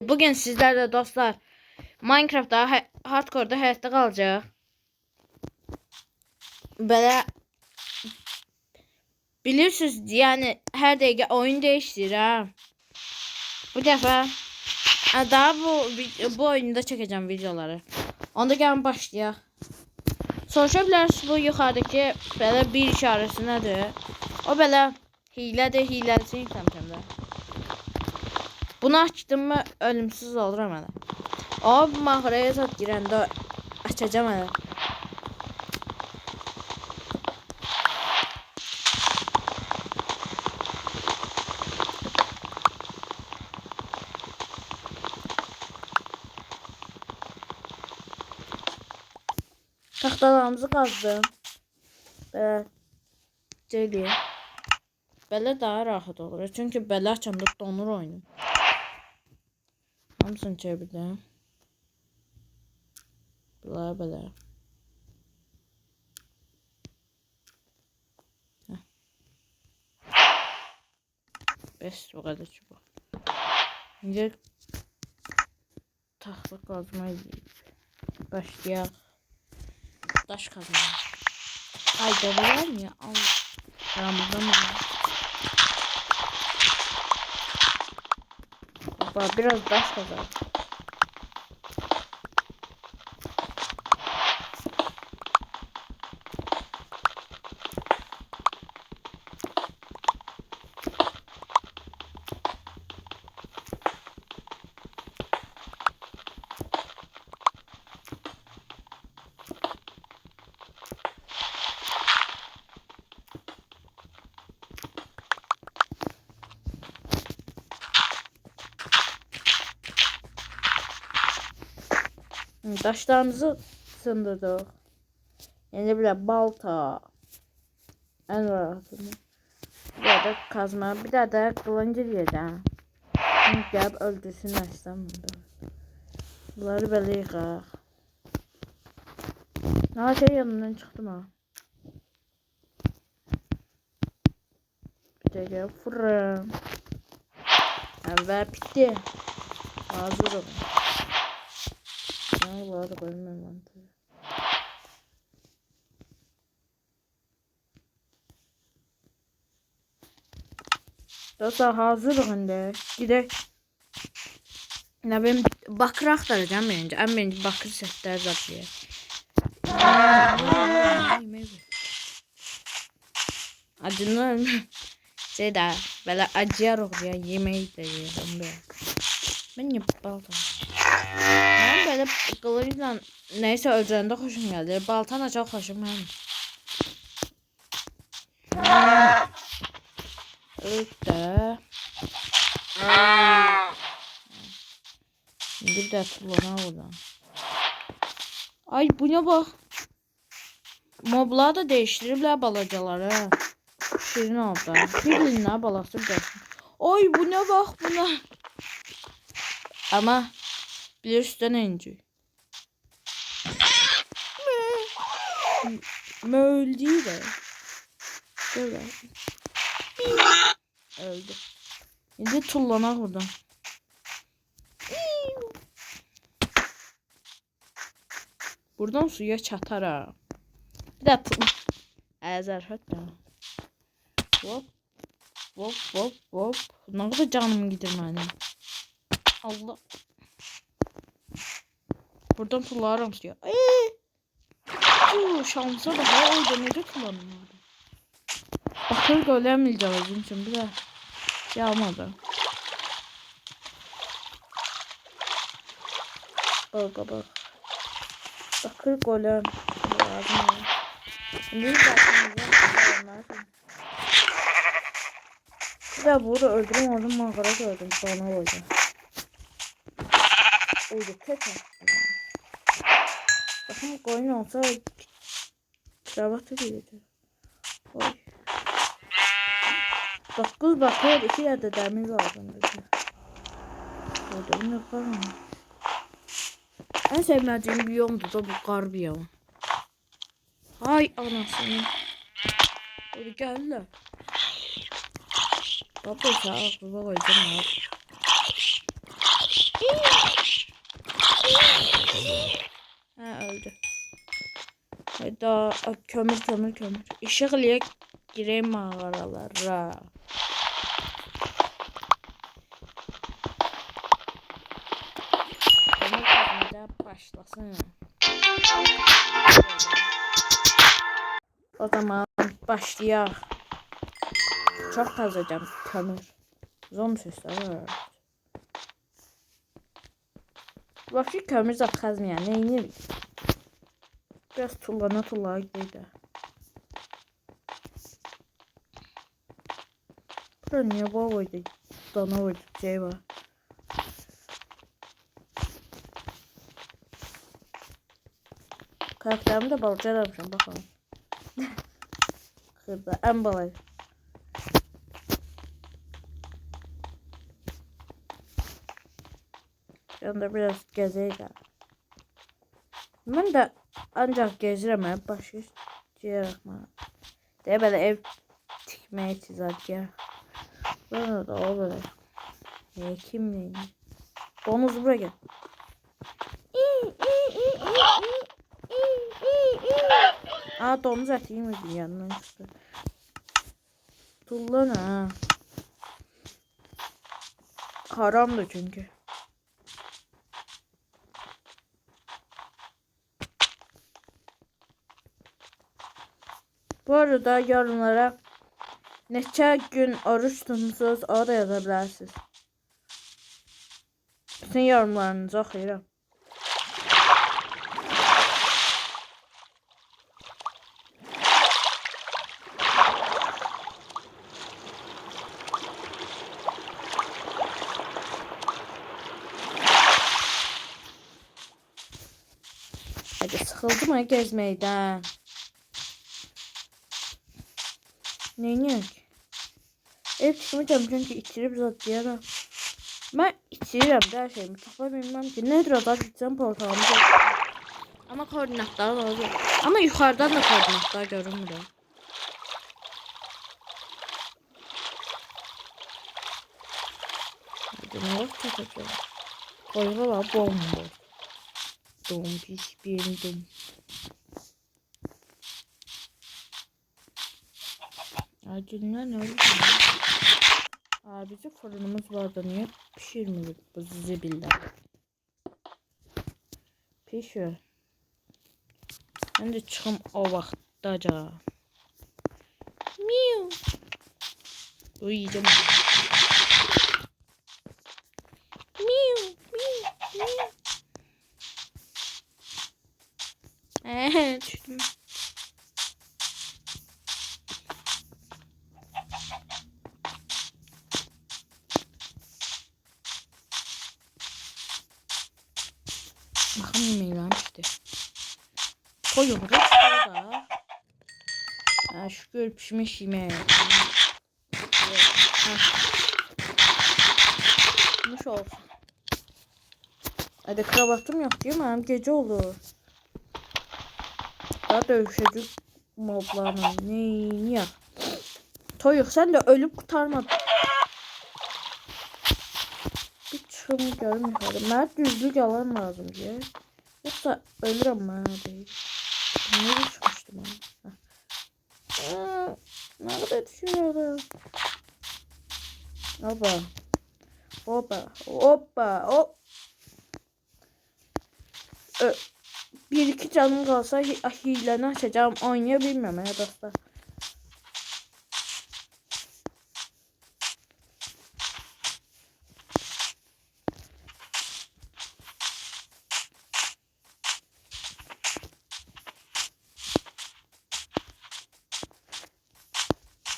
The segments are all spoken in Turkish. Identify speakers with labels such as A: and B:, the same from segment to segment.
A: Bugün sizlerle dostlar Minecraft'ta hardcore'da hayatta kalacak. Böyle bilirsiniz yani her dakika oyun değiştir ha. Bu defa daha bu oyunda çekeceğim videoları. Onda gelin başlayalım. Soruşabilirsiniz bu yukarıdaki böyle bir işaresi nedir? O böyle hiləsini yükləmişəm də. Bunu açdım mı ölümsüz olurum hələ. O mağaraya zat girəndə açacağım hələ. Taxtalarımızı qazdım. Belə belə daha rahat olur. Çünki belə açanda donur oyunum. Hamısını çevirdim. Belə. Bəs bu qədər çubuq. İndi taxta qazma edib. Başlayaq. Daş kazma. Ay dolular mı ya? Al. Ramazan mı? Baba biraz daş kazalım. Daşlarımızı sındırdık. Yani böyle balta. En rahatını. Bir de kazma. Bir de kılıncı yiyeceğim. Şimdi gelip öldürsün açsam. Bunları böyle yıkaq. Ha şey yanından çıktım ha. Bir de gel fırın. Ve bitti. Hazırım. Ne var koymam mantığı. Dostlar hazırım indi. Gidelim. Ne ben bakır aktaracağım önce. En birinci bakır setler zaten. Acını şey de böyle acıyarak ya yemeği de yiyorum böyle. Ben yapalım. Ben böyle kılıçla neyse öldürende hoşum geldi. Baltana çok hoşum hem. Öyle. Şimdi bir de tullana buradan. Ay bu ne bak. Moblar da değiştiriblər balacaları. Şirin oldu. Bilinə balası gəlsin. Ay bu ne bak buna. Ama bir üstten inci. Öldü de. Şöyle. Öldü. Şimdi tullana buradan. Buradan suya çatar ha. Bir de əzər hətta. Hop. Ne kadar canım gider mənim. Allah. Buradan tullarım suya. Şansa bak. Orada necə tullanım. Bakır göremeyeceğim için bir de şey almadı. Bak. Bakır golem lazım. Şimdi zaten bir de burada öldürüm oradan mağara gördüm sonra oldu. Oldu tek bakın koyun olsa kravatı giydi. Oy. Bakır bakır 2 yerde demir lazım dedi. Orada ne yapalım? En sevmediğim biyomdu da bu kar biyomu. Ay anasını. Hadi gel lan. Baba sağ aklıma koyacağım abi. Hayda kömür kömür kömür. Işıqlıya gireyim mağaralara. Kömür kazmaya başlasın. O zaman başlayaq. Çok kazacağım kömür. Zombi sesleri var. Vahşi kömür zat kazmayan neyini? Biraz tullana gidiyor. Bura niye babaydı? Dana oydu şey var. Karakterimi de balıkçı aramışım bakalım. Kırda en balayı. Yanında biraz gezeydi. Ben de ancak gezirəm, başka şey yapma. Deyə belə ev tikməyə çizəcək. Burada da o böyle. Kim neyini? Donuz buraya gel. Aa domuz eti yemedi yanından çıktı. Tullan ha. Haramdı çünkü. Bu arada yorumlara neçə gün oruç tutmusunuz o da yaza bilərsiniz. Bütün yorumlarınızı oxuyuram. Hadi sıkıldım ha gezmeyden. Neyini? Ev çıkmayacağım çünkü içirip zatlayarım. Ben içirirəm də hər şeyimi. Tapa bilməm ki. Nedir o da gideceğim portalımı. Ama koordinatlar lazım. Ama yukarıdan da koordinatlar görünmür. Hadi ne var çakacağım. Koyga var bomba. Dom pis bir dom. Acilden ne oldu? Bizim fırınımız vardı, niye pişirmiyor bu zibilden? Pişiyor. Ben de çıkım o vaxtdaca. Miu. Uyuyacağım. Miu, miu, miu. Düştüm. Bakın yemeğim işte. Koyuyoruz burada. Ha, şükür pişmiş yemeği. Pişmiş olsun. Hadi kravatım yok değil mi? Hem gece olur. Daha dövüşecek moblarla. Neyini yap? Toyuk sen de ölüp kurtarmadın. Bir çıkım görmüyorum. Mert düzlük alan lazım diye. Yoksa ölürüm ben değil. Nereye çıkmıştım ama? Ne kadar düşünüyorum. Hoppa. Hoppa. Hoppa. Hop. Bir iki canım kalsa hileni açacağım. Oynayabilmem ya dostlar.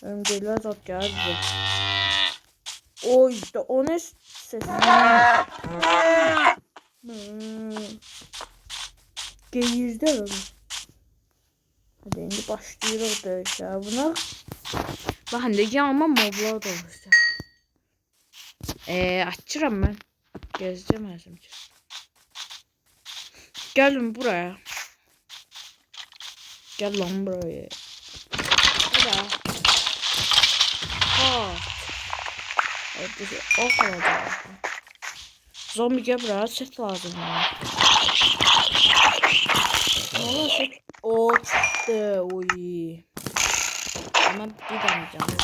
A: Örümcekler zat geldi. Oy işte o ne ses. Geğirdi herhalde. Hadi şimdi başlıyoruz dövüşe buna. Bakın de yağma moblar da olacak. Açırım ben. Gezeceğim azimce. Gelin buraya. Gel lan buraya. Buraya. O kadar. Zombiye biraz set lazım. Valla set O çıktı. Oy. Ama bir tane canım.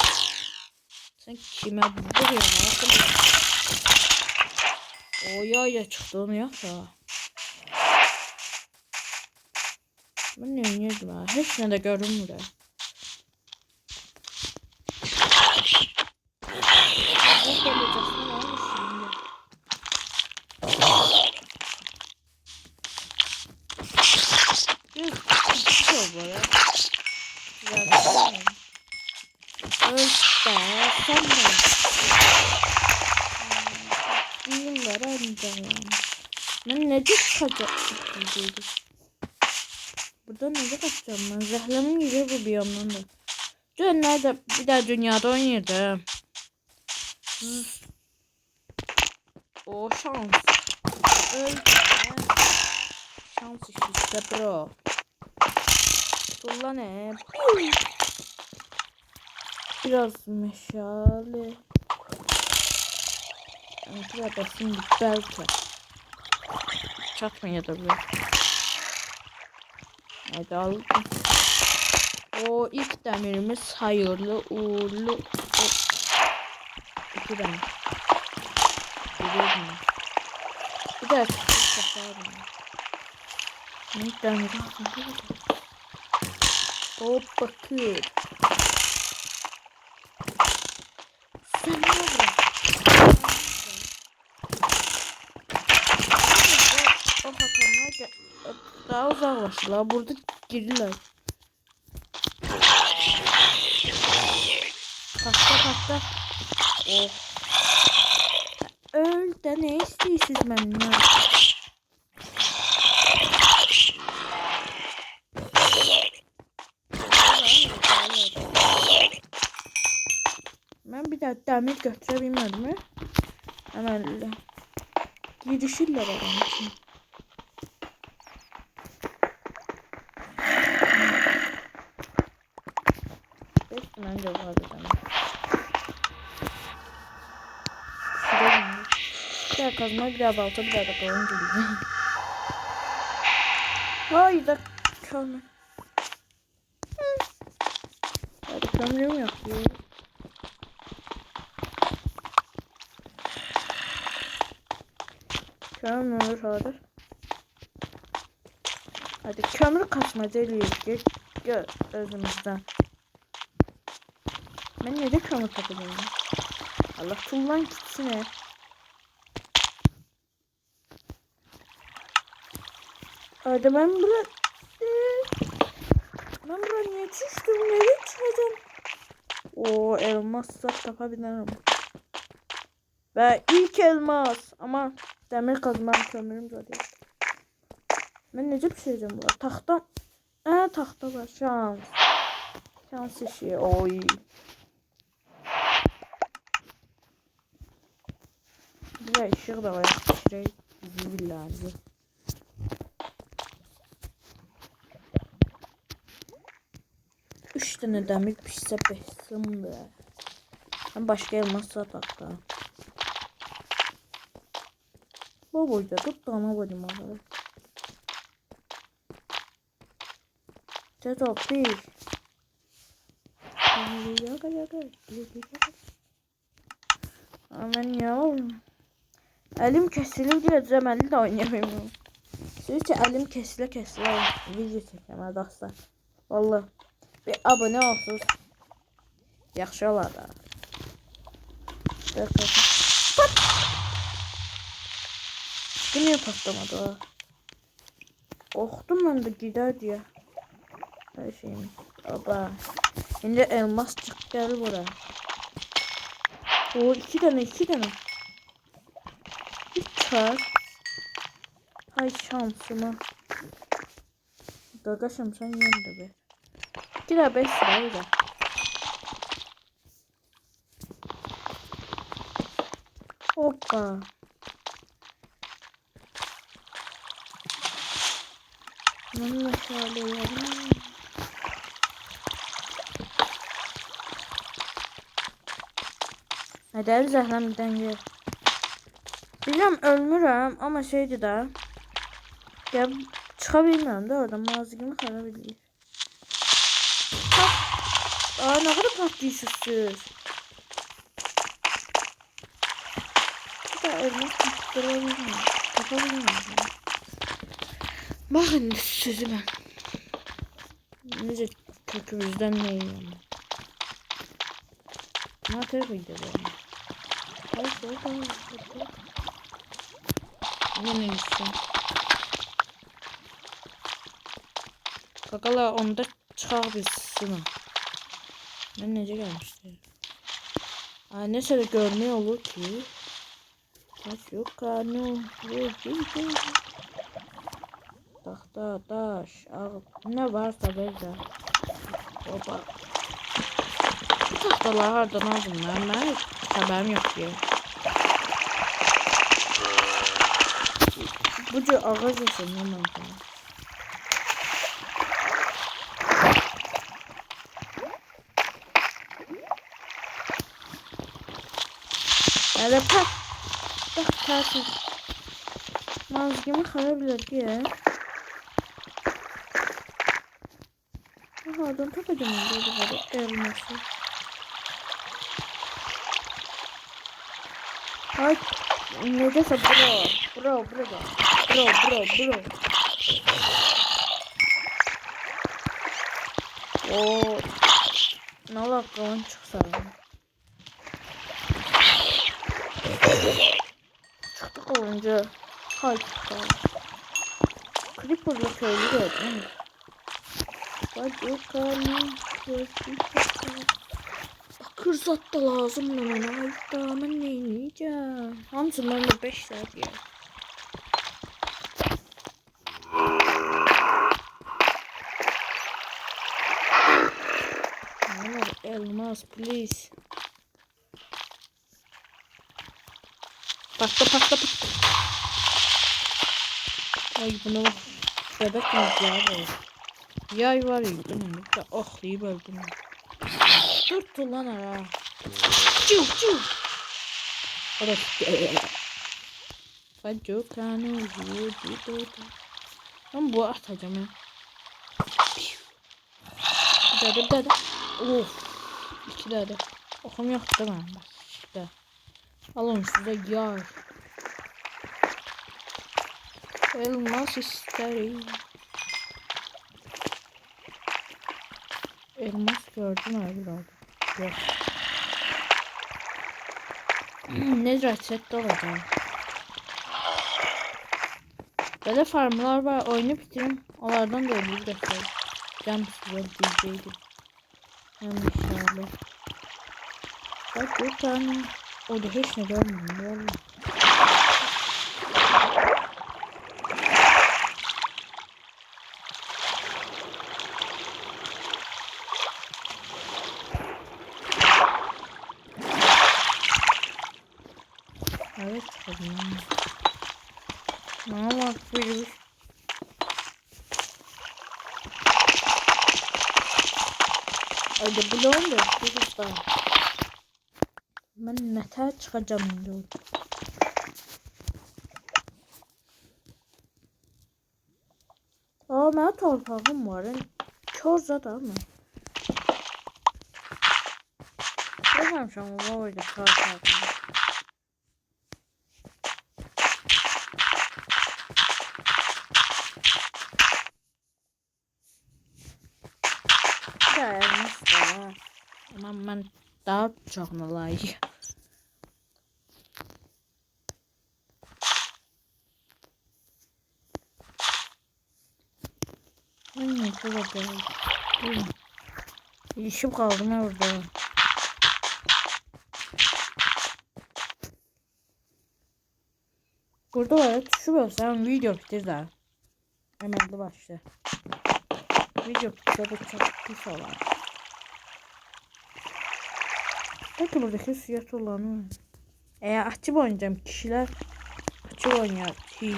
A: Sen kime vuruyorsun arkadaş? Oy ya çıktı onu yoksa. Ben ne oynuyordum ha? Hiç ne de görünmüyor. Ben ne çıkacak? Burada ne kaçacağım ben? Zehlemin gibi bu biyomdan da. Dün nerede bir daha dünyada oynayırdım. O şans. Öldü. Şans işte bro. Tulla ne? Biraz meşale. Biraz basın belki. Çatmıyor da bu. Hadi aldım. O ilk demirimiz hayırlı uğurlu. İki demir. Bir de ilk demir. Hop bakıyor. Sen ne yapıyorsun? O hatanlar daha uzaklaştılar. Burada girdiler. Patla. Oh. Öl de ne istiyorsunuz benden? Ben bir daha demir götürebilmedim mi? Hemen girişirler adam için. Bence bu arada demir. Bir daha kazma, bir daha balta, bir daha da kalın gibi. Hayda kömür. Hadi kömürüm yok diyor. Kömür hadi. Hadi kömür kaçmaca ediyoruz. Gör özümüzden. Ben nerede kömür takıyorum? Allah tullan gitsin he. Hadi ben buraya niye düştüm? Nereye çıkacağım? O elmasla tapabilirim. Ve ilk elmas. Ama demir kazmam kömürüm zaten. Ben nece pişireceğim burada? Tahta. Tahta var. Şans. Şans işi. Oy. Bir de ışık da var. Pişireyim. Billahi. Üç tane demir pişse besin be. Ben başka elmas hatta. Bu boyda tut dana boyum abi. Tetop bir. Aman yavrum. Elim kesilir diye cəməlli de oynayamıyorum. Sizce elim kesile video çəkəm dostlar. Vallahi bir abone olsunuz. Yaxşı olar da. Pat. Bu niye patlamadı o? Korktum ben de gider diye. Her şeyim. Oba. Şimdi elmas çıktı buraya. O iki tane. Çıkar. Hay şansıma. Gagaşım sen yanında be. 2 lira 5 liraydı. Hoppa. Bunu şöyle yapalım. Hadi el zəhləmdən gel. Bilmem ölmürəm ama şeydi də. Gel Çıkabilmem de oradan mazgimi xarab edir. Aa, ne kadar patlayışsız. Bu da elmas tutturabilirim. Yapabilirim. Bakın sözü ben. Nece kökümüzden ne yiyorum. Ne tarafa gidiyor bu? Yine gitsin. Kakala onda çıkabilsin. Ben nece gelmişti? Neyse de görmüyor olur ki. Taş yok kanun. Tahta, taş, ne varsa böyle. Oba. Bu tahtaları hardan aldım ben. Ben hiç haberim yok diye. Bucu ağaç olsun hemen. Evet pat. Bak tatil. Mazgimi xarablar ki ya. Hardan tapacağım orada elması. Ay ne dese bro. Oo. Ne ola kalan çıksa. Çıktık olunca. Hay çıksa. Creeper'la köylü gördüm. Hadi kanım. Bakır zat da lazım bana. Ay daha ben ne yiyeceğim? Hamsından da 5 saat ya. Elmas please. Patla. Ay buna bak. Bebek mi ya? Yay var ya. Oklayıp öldüm. Dur lan ara. Çiu. Orası. Facu kanı. Ben bu atacağım ya. Bir daha. Of. 2 daha. Okum yok değil mi? Bak işte. Alın size yay. Elmas isterim. Elmas gördüm abi abi. Yok. Ne reset olacak. Böyle farmlar var. Oyunu bitirin. Onlardan da ölür göster. Can size diyeceydim. Yanlışlarla. Bak bir tane. O da hiç ne görmedim. Vallahi. Evet çıkalım. Bak bir. Hadi bloğum da bir daha. Ben nete çıkacağım diyor. Ben torpağım var. Kör zaten ama. Görmem şu an o oyda torpağım. Ya nasıl? Ama ben daha çok layık. Ne kadar böyle. İşim kaldım orada. Burada var tuşu basarsan video bitir daha. Hemen de başla. Video bitir de çok pis olur. Peki buradaki suya olanı. Eğer açıp oynayacağım kişiler açıp oynuyor. Hile.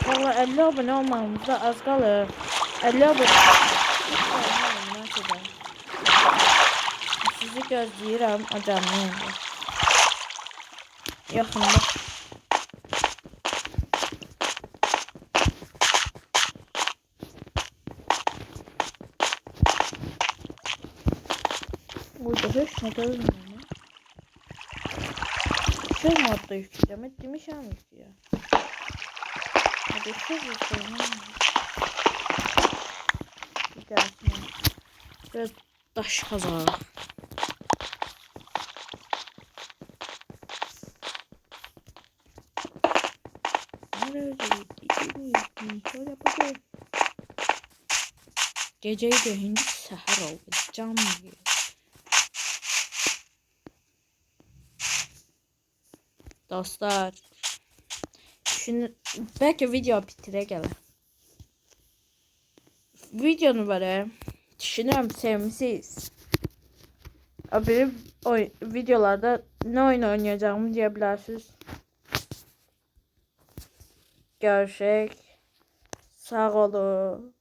A: Valla 50 abone olmamızda az kalır. 50 abone. Sizi gözləyirəm o canlı yayında. Yaxında. Burada heç nə görmürəm. Şey modda yükləyəcəm. Demişəm ya. Hadi şey yükləyəm. Bir dərsine. Biraz daş kazarıq. Geceyi de hindi səhər oldu. Can yiyor. Dostlar. Şimdi belki video bitire gələr. Videonu böyle düşünüyorum sevmişsiniz. Benim videolarda ne oyun oynayacağımı diyebilirsiniz. Görüşək. Sağ olun.